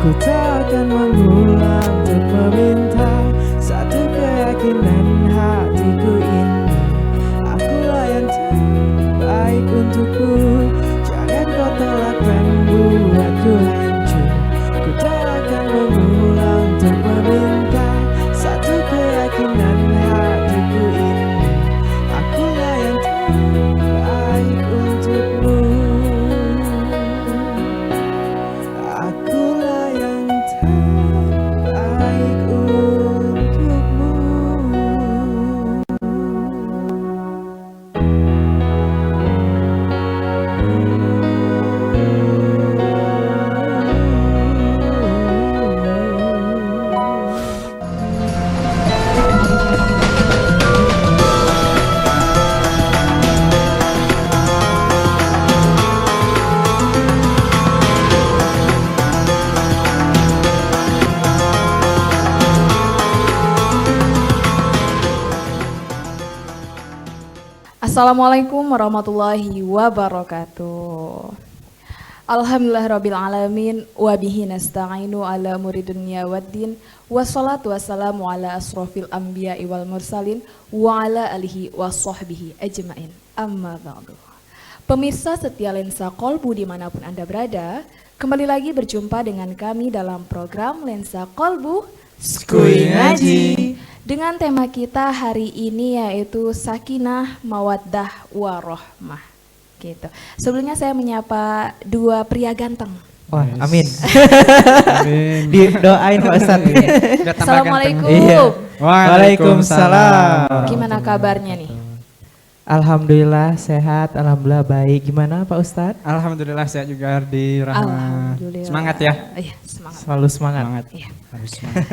Ku tak akan mengulang untuk meminta satu keyakinan hatiku ini. Akulah yang terbaik untukku. Jangan kau tolak dan buatku hancur. Ku tak akan mengulang untuk meminta satu keyakinan hatiku ini. Akulah yang terbaik untukmu. Akulah yang terbaik untukmu. Assalamualaikum warahmatullahi wabarakatuh. Alhamdulillahirabbil alamin wa bihi nasta'inu ala umuri dunya waddin wassalatu wassalamu ala asrofil anbiya'i wal mursalin wa ala alihi wa sahbihi ajmain. Amma ba'du. Pemirsa setia Lensa Kolbu dimanapun Anda berada, kembali lagi berjumpa dengan kami dalam program Lensa Kolbu Skui Ngaji. Dengan tema kita hari ini yaitu Sakinah Mawaddah Warohmah. Gitu. Sebelumnya saya menyapa dua pria ganteng. Wah, amin. Amin. Didoain Pak Ustadz. Assalamualaikum. Iya. Waalaikumsalam. Gimana kabarnya nih? Alhamdulillah sehat, alhamdulillah baik. Gimana Pak Ustadz? Alhamdulillah saya juga di Rahma. Alhamdulillah. Semangat ya. Iya, semangat. Selalu semangat. Iya. Harus semangat.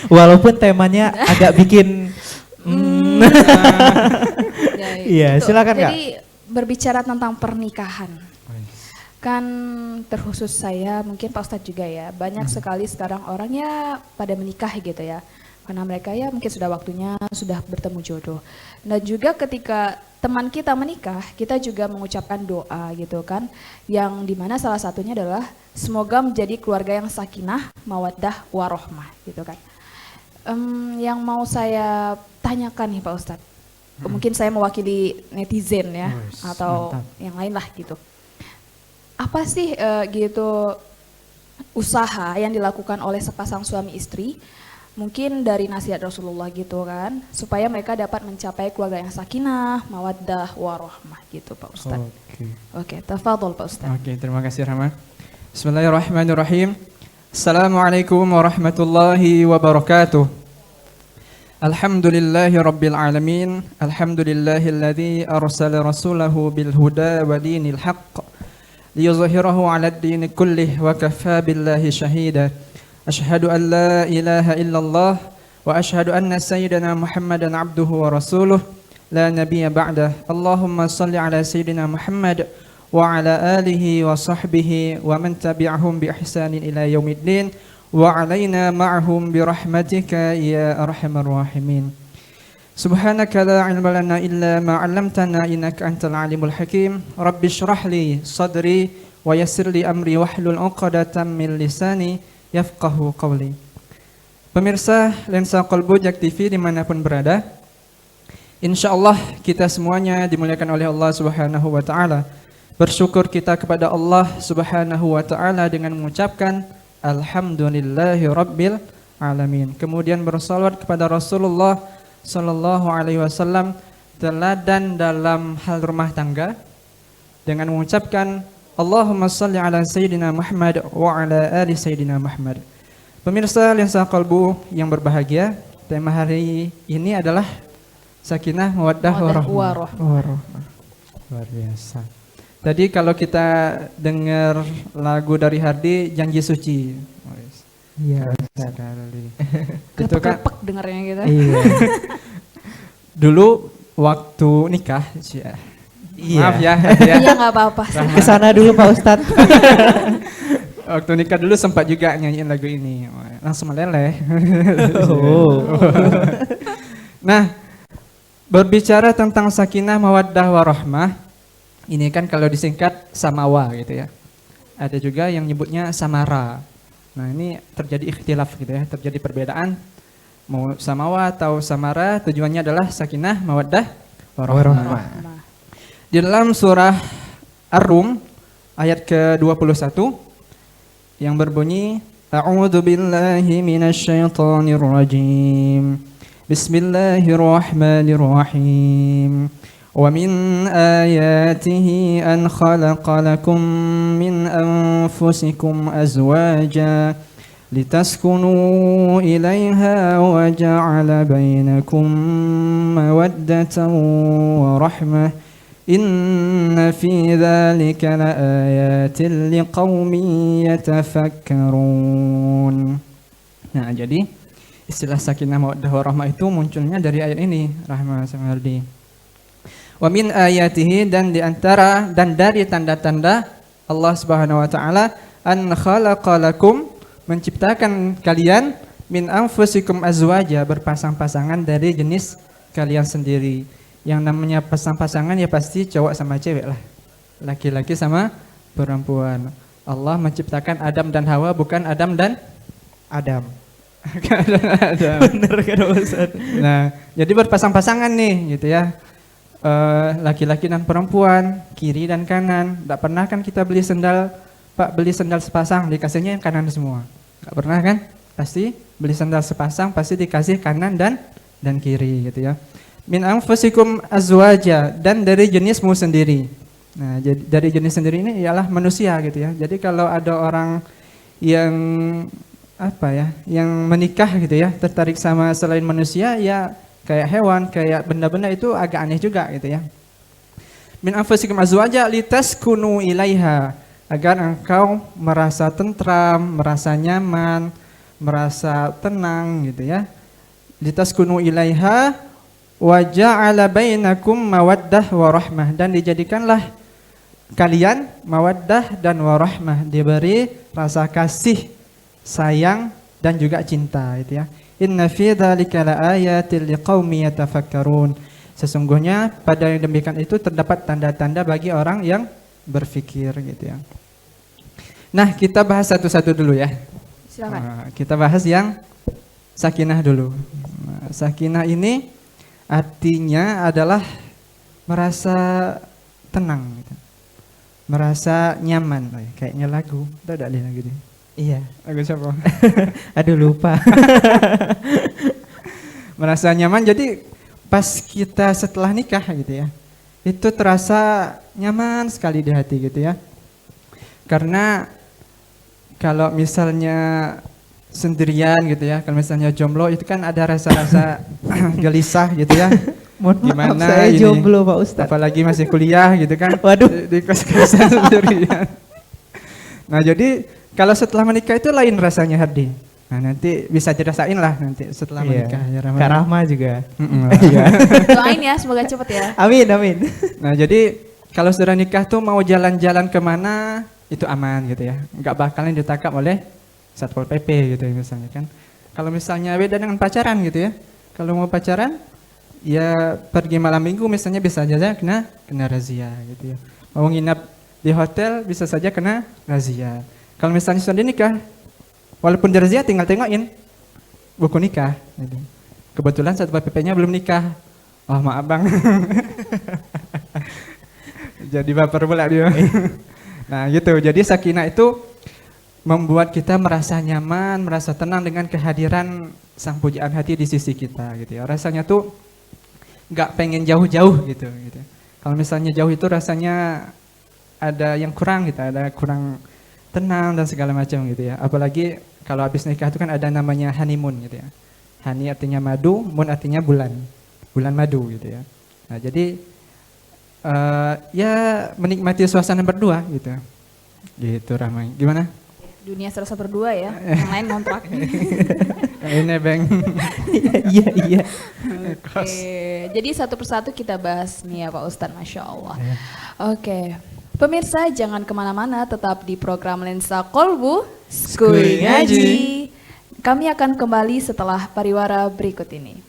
Walaupun temanya agak bikin Iya, gitu. silakan Kak. Jadi berbicara tentang pernikahan. Kan terkhusus saya, mungkin Pak Ustadz juga ya, banyak sekali sekarang orang ya pada menikah gitu ya. Karena mereka ya mungkin sudah waktunya, sudah bertemu jodoh. Dan juga ketika teman kita menikah, kita juga mengucapkan doa gitu kan. Yang dimana salah satunya adalah semoga menjadi keluarga yang sakinah, mawaddah, warohmah gitu kan. Yang mau saya tanyakan nih Pak Ustadz, mungkin saya mewakili netizen ya, atau mantap. yang lain lah gitu. Apa sih gitu usaha yang dilakukan oleh sepasang suami istri, mungkin dari nasihat Rasulullah gitu kan, supaya mereka dapat mencapai keluarga yang sakinah, mawaddah, warohmah gitu Pak Ustadz. Oke, tafadhol Pak Ustadz. Oke, terima kasih Rahma. Bismillahirrahmanirrahim. Assalamualaikum warahmatullahi wabarakatuh. Alhamdulillahi rabbil alamin. Alhamdulillahilladzi arsala rasulahu bil huda wa dinil haqq liyuzhirahu 'alad dini kullih wa kafaa billahi shahida. Ashhadu an la ilaha illallah wa ashhadu anna sayyidana Muhammadan abduhu wa rasuluh la nabiyya ba'dah. Allahumma salli ala sayyidina Muhammad wa ala alihi wa sahbihi wa man tabi'ahum bi ihsanin ila yaumiddin wa alaina ma'ahum bi rahmatika ya arhamar rahimin. Subhanaka la ilma lana illa ma 'allamtana innaka antal alimul hakim. Rabbi shrah li sadri wa yassir li amri wahlul 'uqdatam min lisani yafqahu qawli. Pemirsa Lensa Kolbu Jak TV dimanapun berada, insyaallah kita semuanya dimuliakan oleh Allah Subhanahu wa taala. Bersyukur kita kepada Allah Subhanahu wa taala dengan mengucapkan alhamdulillahi rabbil alamin. Kemudian bersalawat kepada Rasulullah sallallahu alaihi wasallam, teladan dalam hal rumah tangga, dengan mengucapkan Allahumma salli ala sayyidina Muhammad wa ala ali sayyidina Muhammad. Pemirsa Lensa Kolbu yang berbahagia, tema hari ini adalah sakinah mawaddah warohmah. Luar biasa. Tadi kalau kita dengar lagu dari Hardi, Janji Suci. Iya. Sekali. Itu kan Klepek dengarnya gitu. Iya. dulu waktu nikah, maaf ya. Iya nggak apa-apa. Kesana dulu Pak Ustadz. Waktu nikah dulu sempat juga nyanyiin lagu ini, langsung meleleh. Oh. Nah, berbicara tentang sakinah mawaddah warohmah, ini kan kalau disingkat samawa gitu ya. Ada juga yang nyebutnya samara. Nah ini terjadi ikhtilaf gitu ya, terjadi perbedaan. Mau samawa atau samara, tujuannya adalah sakinah, mawaddah, warahmah. Di dalam surah Ar-Rum ayat ke-21 yang berbunyi A'udzu billahi minasyaitonir rajim. Bismillahirrahmanirrahim. Wa min ayatihi an khalaqa lakum min anfusikum azwaja litaskunu ilaiha wa ja'ala bainakum mawaddatan wa rahmah. Inna fi dzalika laayatin liqaumin yatafakkarun. Nah, jadi istilah sakinah mawaddah warahmah itu munculnya dari ayat ini, Rahmah Samardi. Wa min ayatihi, dan di antara dan dari tanda-tanda Allah Subhanahu wa taala, an khalaqalakum, menciptakan kalian, min anfusikum azwaja, berpasang-pasangan dari jenis kalian sendiri. Yang namanya pasang-pasangan ya pasti cowok sama cewek lah, laki-laki sama perempuan. Allah menciptakan Adam dan Hawa, bukan Adam dan Adam. Adam. Bener kan Ustaz? Nah, jadi berpasang-pasangan nih gitu ya. Laki-laki dan perempuan, kiri dan kanan. Tidak pernah kan kita beli sendal, Pak beli sendal sepasang, dikasihnya yang kanan semua. Tidak pernah kan? Pasti beli sendal sepasang pasti dikasih kanan dan kiri gitu ya. Min anfusikum azwaja, dan dari jenismu sendiri. Nah, jadi dari jenis sendiri ini ialah manusia gitu ya. Jadi kalau ada orang yang yang menikah gitu ya, tertarik sama selain manusia, ya kayak hewan, kayak benda-benda, itu agak aneh juga gitu ya. Min anfusikum azwaja litaskunu ilaiha, agar engkau merasa tentram, merasa nyaman, merasa tenang gitu ya. Litaskunu ilaiha wa ja'ala bainakum mawaddah wa rahmah, dan dijadikanlah kalian mawaddah dan warahmah, diberi rasa kasih, sayang dan juga cinta gitu ya. Inna fi dzalika laayatil liqaumin yatafakkarun. Sesungguhnya pada yang demikian itu terdapat tanda-tanda bagi orang yang berfikir gitu ya. Nah, kita bahas satu-satu dulu ya. Silakan. Kita bahas yang sakinah dulu. Nah, sakinah ini artinya adalah merasa tenang gitu. Merasa nyaman, kayaknya lagu. Udah ada lagu ini. Iya. Lagu siapa? Aduh lupa. Merasa nyaman, jadi pas kita setelah nikah gitu ya, itu terasa nyaman sekali di hati gitu ya. Karena kalau misalnya sendirian gitu ya, kalau misalnya jomblo itu kan ada rasa-rasa gelisah gitu ya. Mohon maaf, saya jomblo Pak Ustadz. Apalagi masih kuliah gitu kan. Waduh. Di kos-kosan sendirian. Nah, jadi kalau setelah menikah itu lain rasanya, Hardi. Nah, nanti bisa dirasain lah nanti setelah menikah ya, Rahma. Kak Rahma juga. Iya. Doain ya, semoga cepet ya. Amin, amin. Nah, jadi kalau sudah nikah tuh mau jalan-jalan kemana itu aman gitu ya. Nggak bakalan ditangkap oleh Satpol PP gitu misalnya kan. Kalau misalnya beda dengan pacaran gitu ya. Kalau mau pacaran ya pergi malam minggu misalnya bisa saja kena razia gitu ya. Mau nginap di hotel bisa saja kena razia. Kalau misalnya sudah nikah, walaupun di razia tinggal tengokin buku nikah gitu. Kebetulan Satpol PP-nya belum nikah. Oh maaf bang. Jadi baper pula dia. Nah gitu, jadi sakinah itu membuat kita merasa nyaman, merasa tenang dengan kehadiran sang pujaan hati di sisi kita gitu ya. Rasanya tuh nggak pengen jauh-jauh gitu. Kalau misalnya jauh itu rasanya ada yang kurang gitu, ada kurang tenang dan segala macam gitu ya. Apalagi kalau habis nikah itu kan ada namanya honeymoon gitu ya. Honey artinya madu, moon artinya bulan madu gitu ya. Nah jadi ya menikmati suasana berdua gitu. Gitu Rahma. Gimana? Dunia serasa berdua ya, yang lain ngontrak. Ini Bang. Iya. Oke, jadi satu persatu kita bahas nih ya Pak Ustadz, Masya Allah. Oke, pemirsa jangan kemana-mana, tetap di program Lensa Kolbu, Skui Ngaji. Kami akan kembali setelah pariwara berikut ini.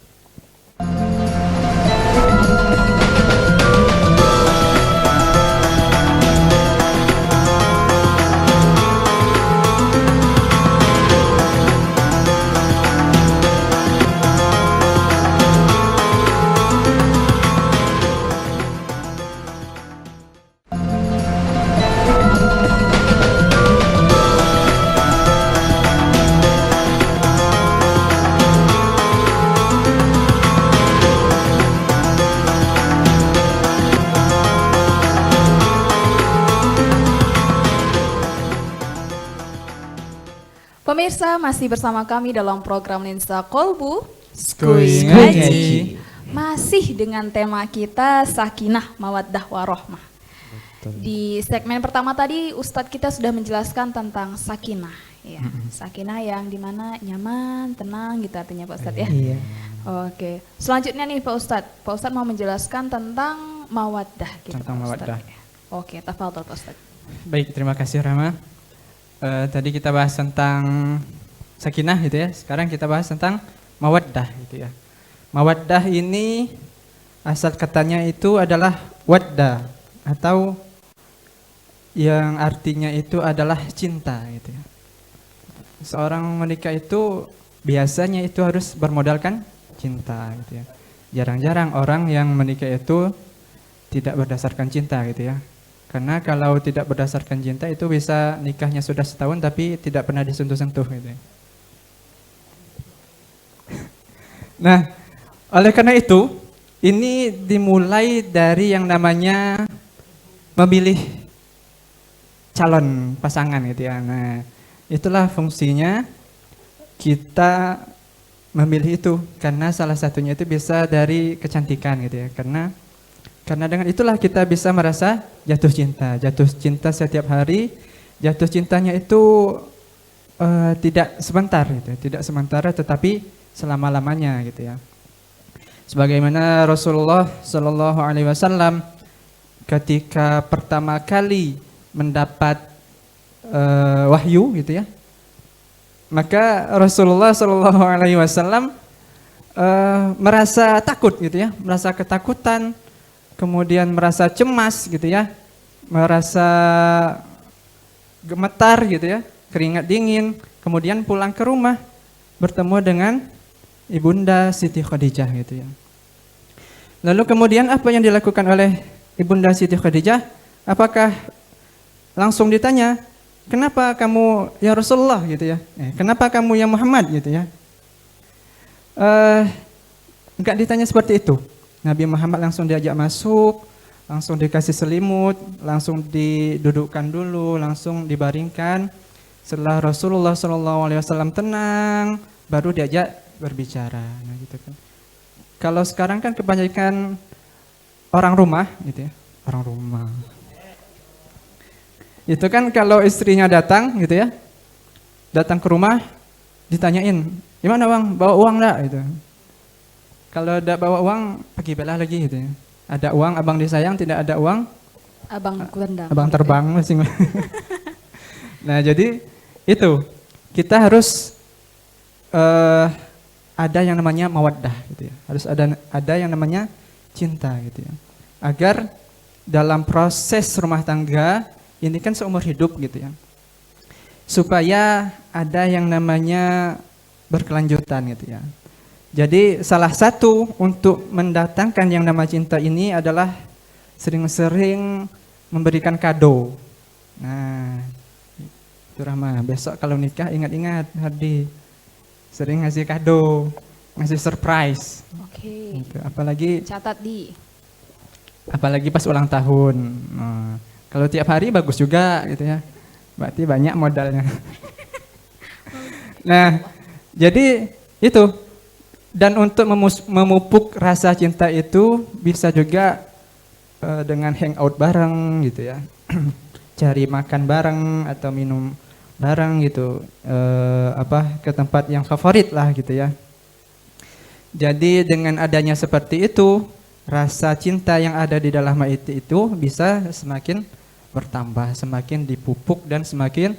Pemirsa, masih bersama kami dalam program Lensa Kolbu Skui Ngaji. Masih dengan tema kita Sakinah Mawaddah Warohmah. Di segmen pertama tadi Ustadz kita sudah menjelaskan tentang sakinah, ya. Sakinah yang dimana nyaman, tenang gitu artinya Pak Ustadz ya. Iya. Oke, selanjutnya nih Pak Ustadz mau menjelaskan tentang mawaddah gitu. Tentang Pak Ustadz. mawaddah. Oke, tafadhol Pak Ustadz. Baik, terima kasih Rama. Tadi kita bahas tentang sakinah gitu ya. Sekarang kita bahas tentang mawaddah gitu ya. Mawaddah ini asal katanya itu adalah wadda atau yang artinya itu adalah cinta gitu ya. Seorang menikah itu biasanya itu harus bermodalkan cinta gitu ya. Jarang-jarang orang yang menikah itu tidak berdasarkan cinta gitu ya. Karena kalau tidak berdasarkan cinta itu bisa nikahnya sudah setahun tapi tidak pernah disentuh-sentuh gitu ya. Nah, oleh karena itu ini dimulai dari yang namanya memilih calon pasangan gitu ya. Nah, itulah fungsinya kita memilih itu karena salah satunya itu bisa dari kecantikan gitu ya. Karena dengan itulah kita bisa merasa jatuh cinta setiap hari. Jatuh cintanya itu tidak sebentar gitu, tidak sementara tetapi selama-lamanya gitu ya. Sebagaimana Rasulullah Shallallahu Alaihi Wasallam ketika pertama kali mendapat wahyu gitu ya, maka Rasulullah Shallallahu Alaihi Wasallam merasa takut gitu ya, merasa ketakutan. Kemudian merasa cemas gitu ya, merasa gemetar gitu ya, keringat dingin. Kemudian pulang ke rumah bertemu dengan Ibunda Siti Khadijah gitu ya. Lalu kemudian apa yang dilakukan oleh Ibunda Siti Khadijah? Apakah langsung ditanya, kenapa kamu ya Rasulullah gitu ya? Kenapa kamu ya Muhammad gitu ya? Enggak ditanya seperti itu. Nabi Muhammad langsung diajak masuk, langsung dikasih selimut, langsung didudukkan dulu, langsung dibaringkan. Setelah Rasulullah SAW tenang, baru diajak berbicara. Nah, gitu kan. Kalau sekarang kan kebanyakan orang rumah, gitu ya, orang rumah. Itu kan kalau istrinya datang, gitu ya, datang ke rumah, ditanyain, gimana bang, bawa uang enggak? Gitu. Kalau tidak bawa uang, pergi belah lagi gitu ya. Ada uang, abang disayang, tidak ada uang, Abang kundang. abang terbang masing. Nah jadi itu, kita harus ada yang namanya mawaddah gitu ya. Harus ada yang namanya cinta gitu ya. Agar dalam proses rumah tangga, ini kan seumur hidup gitu ya. Supaya ada yang namanya berkelanjutan gitu ya. Jadi salah satu untuk mendatangkan yang nama cinta ini adalah sering-sering memberikan kado. Nah, itu Rahma, besok kalau nikah ingat-ingat Hardi, sering ngasih kado, ngasih surprise. Oke. Gitu. Apalagi pas ulang tahun. Nah, kalau tiap hari bagus juga gitu ya. Berarti banyak modalnya. Nah, jadi itu. Dan untuk memupuk rasa cinta itu bisa juga dengan hangout bareng gitu ya. Cari makan bareng atau minum bareng gitu. Ke tempat yang favorit lah gitu ya. Jadi dengan adanya seperti itu, rasa cinta yang ada di dalam hati itu bisa semakin bertambah, semakin dipupuk dan semakin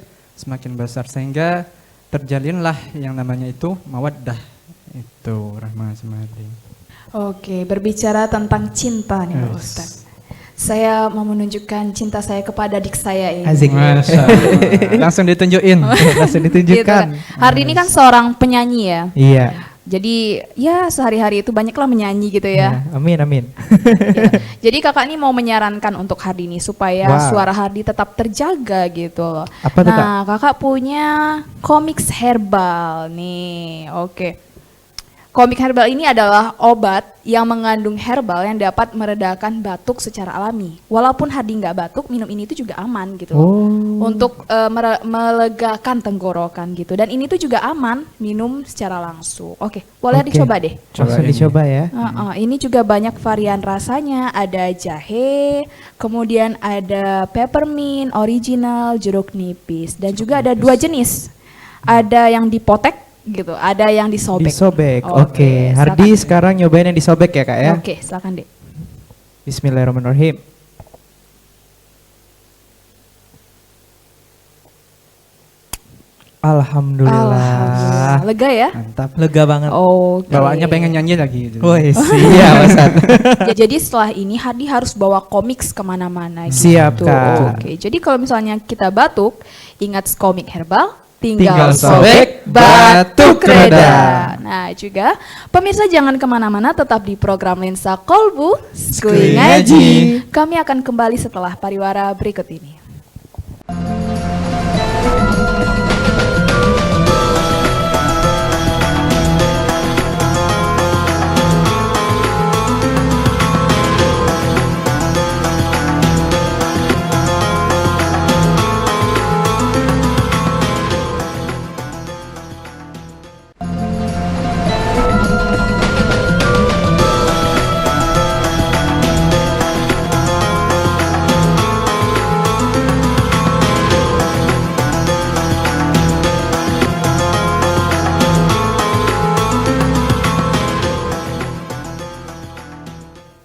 besar sehingga terjalinlah yang namanya itu mawaddah. Itu Rahma Semadi. Oke, berbicara tentang cinta nih Pak Ustadz. Saya mau menunjukkan cinta saya kepada adik saya ini. Asik. Masya Allah. Langsung ditunjukin. Langsung ditunjukkan. Gitu kan. Hardi ini kan seorang penyanyi ya. Iya. Jadi ya sehari-hari itu banyaklah menyanyi gitu ya. Amin, amin. Gitu. Jadi kakak ini mau menyarankan untuk Hardi ini supaya suara Hardi tetap terjaga gitu loh. Apa tuh, Nah, kakak punya komik herbal nih. Oke. komik herbal ini adalah obat yang mengandung herbal yang dapat meredakan batuk secara alami. Walaupun Hardi nggak batuk, minum ini tuh juga aman gitu loh. Untuk melegakan tenggorokan gitu. Dan ini tuh juga aman minum secara langsung. Oke, boleh Oke. dicoba deh. Langsung ini. dicoba ya. Ini juga banyak varian rasanya, ada jahe, kemudian ada peppermint, original, jeruk nipis, dan juga ada 2 jenis. Ada yang dipotek gitu, ada yang disobek. Disobek. Oke, Oke. Hardi silakan. sekarang nyobain yang disobek ya Kak ya. Oke, silakan deh. Bismillahirrahmanirrahim. Alhamdulillah. Lega ya? Mantap. Lega banget. Oke. Bawaannya pengen nyanyi lagi gitu. Woi, siap Ustaz. Ya, jadi setelah ini Hardi harus bawa komiks kemana-mana gitu. Siap, Kak. Oke, jadi kalau misalnya kita batuk, ingat komik herbal, Tinggal tinggal sobek, sobek, batuk batuk reda. reda. Nah juga, pemirsa jangan kemana-mana, tetap di program Lensa Kolbu, Skui Ngaji. Kami akan kembali setelah pariwara berikut ini.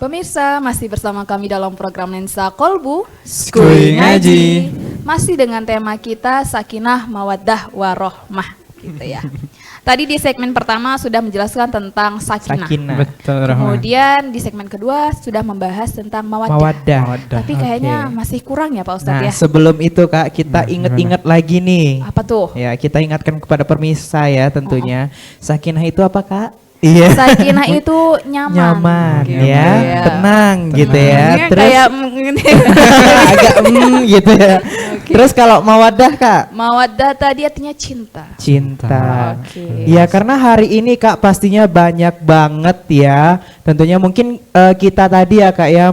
Pemirsa, masih bersama kami dalam program Lensa Kolbu, Skui Ngaji. Masih dengan tema kita Sakinah Mawaddah Warohmah gitu ya. Tadi di segmen pertama sudah menjelaskan tentang sakinah. Sakinah. Betul, Rahman. Kemudian di segmen kedua sudah membahas tentang mawaddah. Mawaddah. Tapi kayaknya masih kurang ya Pak Ustadz Nah, ya. sebelum itu Kak, kita Nah, inget-inget lagi nih. Apa tuh? Ya, kita ingatkan kepada pemirsa ya tentunya. Sakinah itu apa Kak? Iya. Sakinah itu nyaman. Nyaman gitu ya, tenang gitu ya. Ini Terus kayak agak gitu ya. Terus kalau mawaddah Kak? mawaddah tadi artinya cinta. Cinta. Oke. Ya karena hari ini Kak pastinya banyak banget ya. Tentunya mungkin kita tadi ya Kak ya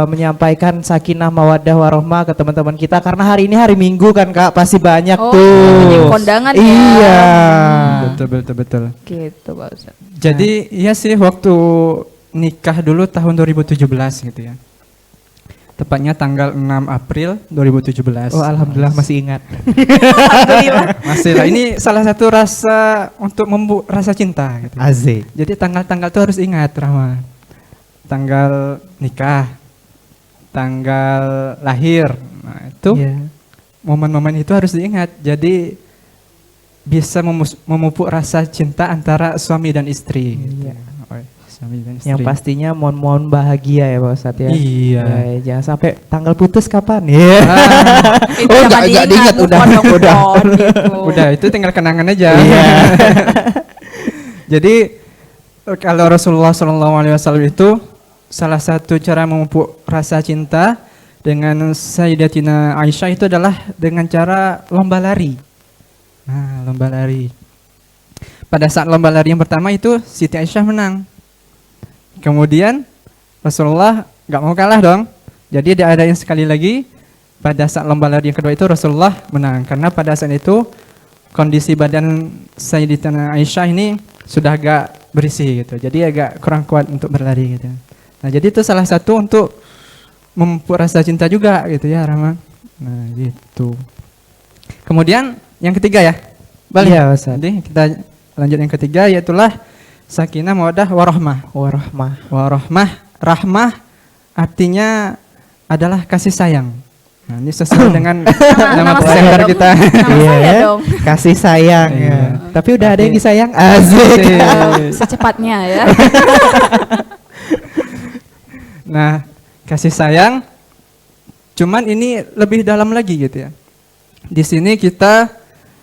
menyampaikan sakinah mawaddah warohmah ke teman-teman kita karena hari ini hari Minggu kan Kak, pasti banyak Oh, tuh. banyak kondangan ya. Iya. Betul. Gitu Pak Ustadz. Jadi iya sih waktu nikah dulu tahun 2017 gitu ya. Tepatnya tanggal 6 April 2017. Oh alhamdulillah masih ingat. Masih lah. Ini salah satu rasa untuk rasa cinta gitu. Asik. Jadi tanggal-tanggal tuh harus ingat, Rahma. Tanggal nikah, tanggal lahir. Nah, itu Iya. momen-momen itu harus diingat. Jadi bisa memupuk rasa cinta antara suami dan istri. Iya. Oh, suami dan istri. Yang pastinya mohon bahagia ya Pak Ustadz ya. Iya. Ya, jangan sampai tanggal putus kapan? Iya. Itu Oh, jangan nggak diingat, move udah, on dong, udah. move on, gitu. Udah itu tinggal kenangan aja. Iya. Jadi kalau Rasulullah SAW itu salah satu cara memupuk rasa cinta dengan Sayyidatina Aisyah itu adalah dengan cara lomba lari. Nah, lomba lari. Pada saat lomba lari yang pertama itu Siti Aisyah menang. Kemudian Rasulullah nggak mau kalah dong. Jadi diadain sekali lagi. Pada saat lomba lari yang kedua itu Rasulullah menang karena pada saat itu kondisi badan Sayyidatina Aisyah ini sudah agak berisi gitu. Jadi agak kurang kuat untuk berlari gitu. Nah, jadi itu salah satu untuk memupuk rasa cinta juga gitu ya, Rahma. Nah, gitu. Kemudian yang ketiga ya. Balik. Iya, Ustaz. Jadi kita lanjut yang ketiga yaitulah sakinah mawaddah warohmah. Warohmah. Warohmah, rahmah artinya adalah kasih sayang. Nah, ini sesuai dengan nama saya presenter dong. kita. Nama Iya saya ya. dong. Kasih sayang ya. Iya. Tapi udah ada yang Tapi- disayang. Asik. Secepatnya ya. Nah, kasih sayang cuman ini lebih dalam lagi gitu ya. Di sini kita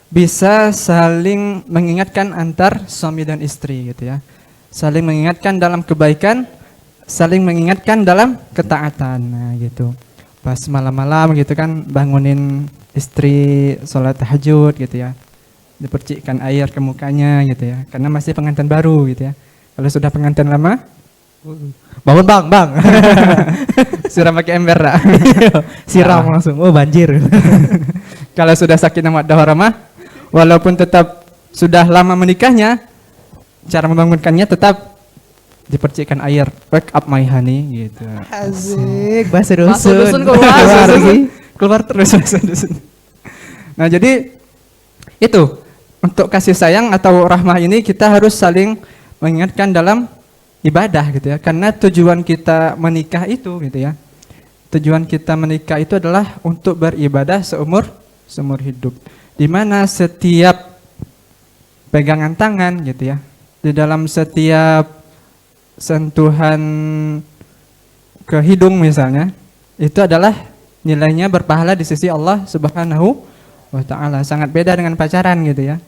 bisa saling mengingatkan antar suami dan istri gitu ya. Saling mengingatkan dalam kebaikan, saling mengingatkan dalam ketaatan. Nah, gitu. Pas malam-malam gitu kan bangunin istri sholat tahajud gitu ya. dipercikkan air ke mukanya gitu ya, karena masih pengantin baru gitu ya. Kalau sudah pengantin lama, Bangun bang. siram pakai ember dah. Siram langsung, oh banjir. Kalau sudah sakinah mawaddah warahmah, walaupun tetap sudah lama menikahnya, cara membangunkannya tetap dipercikkan air, wake up my honey gitu. Asik, bahasa Bahasa dusun. dusun keluar. Keluar lagi. Keluar terus bahasa dusun. Nah jadi itu untuk kasih sayang atau rahmah ini kita harus saling mengingatkan dalam ibadah gitu ya, karena tujuan kita menikah itu gitu ya, tujuan kita menikah itu adalah untuk beribadah seumur hidup, di mana setiap pegangan tangan gitu ya, di dalam setiap sentuhan ke hidung misalnya, itu adalah nilainya berpahala di sisi Allah Subhanahu wa ta'ala. Sangat beda dengan pacaran gitu ya.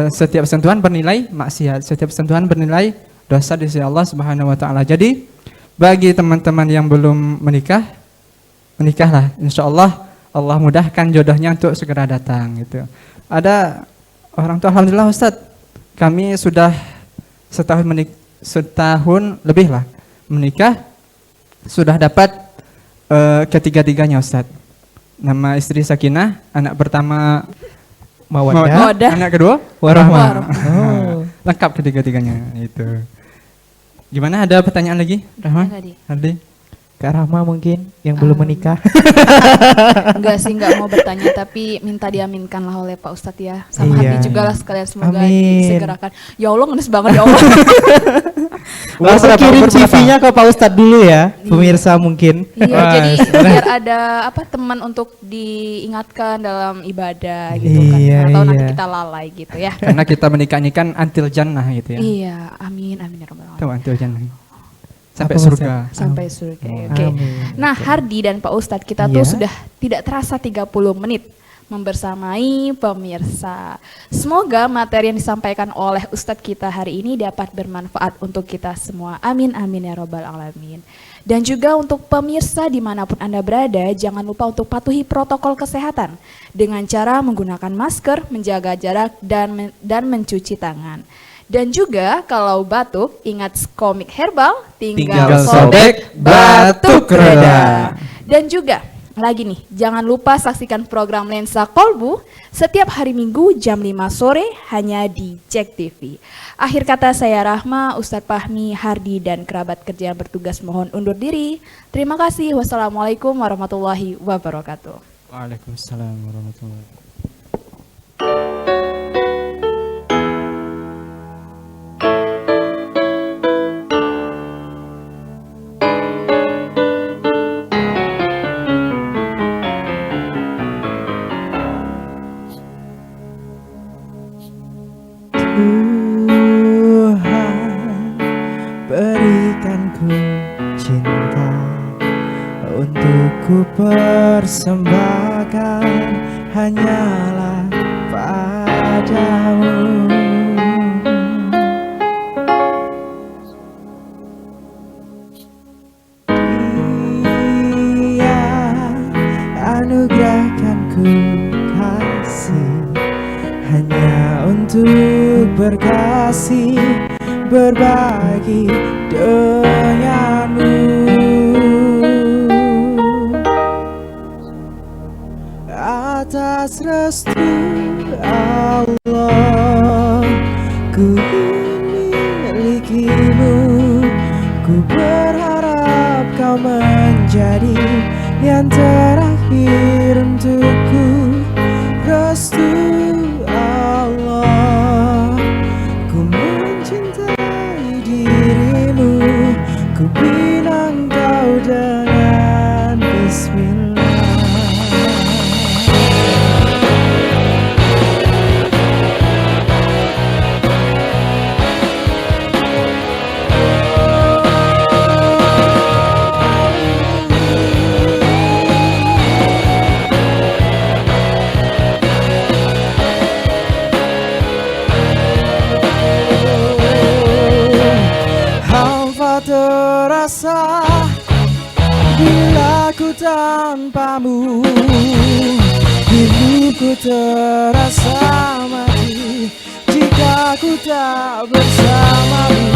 Setiap sentuhan bernilai maksiat, setiap sentuhan bernilai dosa di sisi Allah Subhanahu wa ta'ala. Jadi bagi teman-teman yang belum menikah, menikahlah. Insya Allah Allah mudahkan jodohnya untuk segera datang gitu. Ada orang tua, alhamdulillah Ustadz, kami sudah setahun lebih lah menikah, sudah dapat ketiga-tiganya Ustadz. Nama istri Sakinah, anak pertama Mawaddah, anak kedua warahmah. Warahmah. Lengkap ketiga-tiganya itu. Gimana, ada pertanyaan lagi, Rahman? Hardi? Kak Rahma mungkin yang belum menikah. Enggak sih, enggak mau bertanya, tapi minta diaminkan lah oleh Pak Ustadz ya, sama Iya, Hardi juga lah iya. sekalian, semoga Amin. disegerakan. Ya Allah, ngenes banget ya Allah. Langsung kirim CV-nya ke Pak Ustadz dulu ya, pemirsa mungkin. Iya, Wah, jadi biar ada teman untuk diingatkan dalam ibadah gitu kan. Iya, Atau nanti iya. kita lalai gitu ya. Karena kita menikah ini kan antil jannah gitu ya. Iya, amin amin ya rabbal alamin. Tahu antil jannah. Sampai Apa surga. Sampai surga. Oke. Amin. Nah, Hardi dan Pak Ustadz, kita tuh Iya. sudah tidak terasa 30 menit membersamai pemirsa. Semoga materi yang disampaikan oleh Ustadz kita hari ini dapat bermanfaat untuk kita semua. Amin amin ya robbal alamin. Dan juga untuk pemirsa dimanapun Anda berada, jangan lupa untuk patuhi protokol kesehatan dengan cara menggunakan masker, menjaga jarak, dan mencuci tangan. Dan juga kalau batuk, ingat komik herbal, tinggal sobek batuk reda. Dan juga lagi nih, jangan lupa saksikan program Lensa Kolbu setiap hari Minggu jam 5 sore hanya di JEK TV. Akhir kata saya Rahma, Ustadz Fahmi, Hardi, dan kerabat kerja yang bertugas mohon undur diri. Terima kasih. Wassalamualaikum warahmatullahi wabarakatuh. Waalaikumsalam warahmatullahi wabarakatuh. Tuhan, berikan ku cinta untuk ku persembahkan hanyalah padamu. Dia anugerahkan ku kasih hanya untuk berkasih, berbagi denganmu. Atas restu Allah, ku milikimu. Ku berharap kau menjadi yang terakhir untukku. Restu Allah, ku mencintai dirimu. Ku bina engkau dengan bismillah. Hampa terasa bila ku tanpamu. Rindu Hidupku terasa mati jika ku tak bersamamu.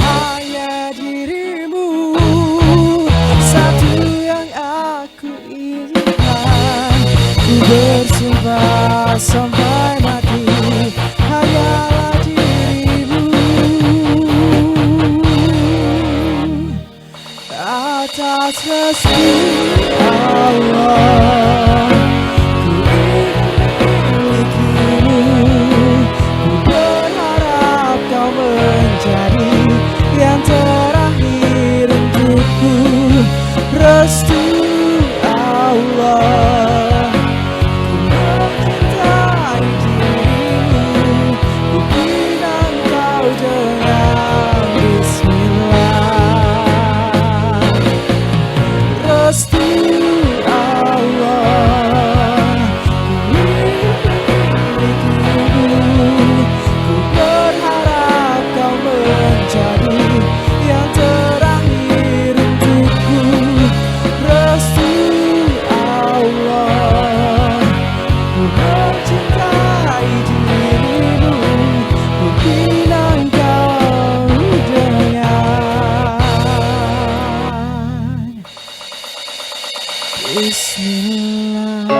Hanya dirimu satu yang aku inginkan. Ku bersumpah sampai mati hanyalah dirimu. Atas restu Allah ku milikimu. Ku berharap kau menjadi yang terakhir untukku. Restu Allah ku mencintai dirimu. Ku bilang kau dengan bismillah. Restu Allah ku milikimu. Ku berharap kau menjadi yang terakhir untukku. Restu Allah ku mencintai dirimu. Ku bilang kau dengan Bismillah.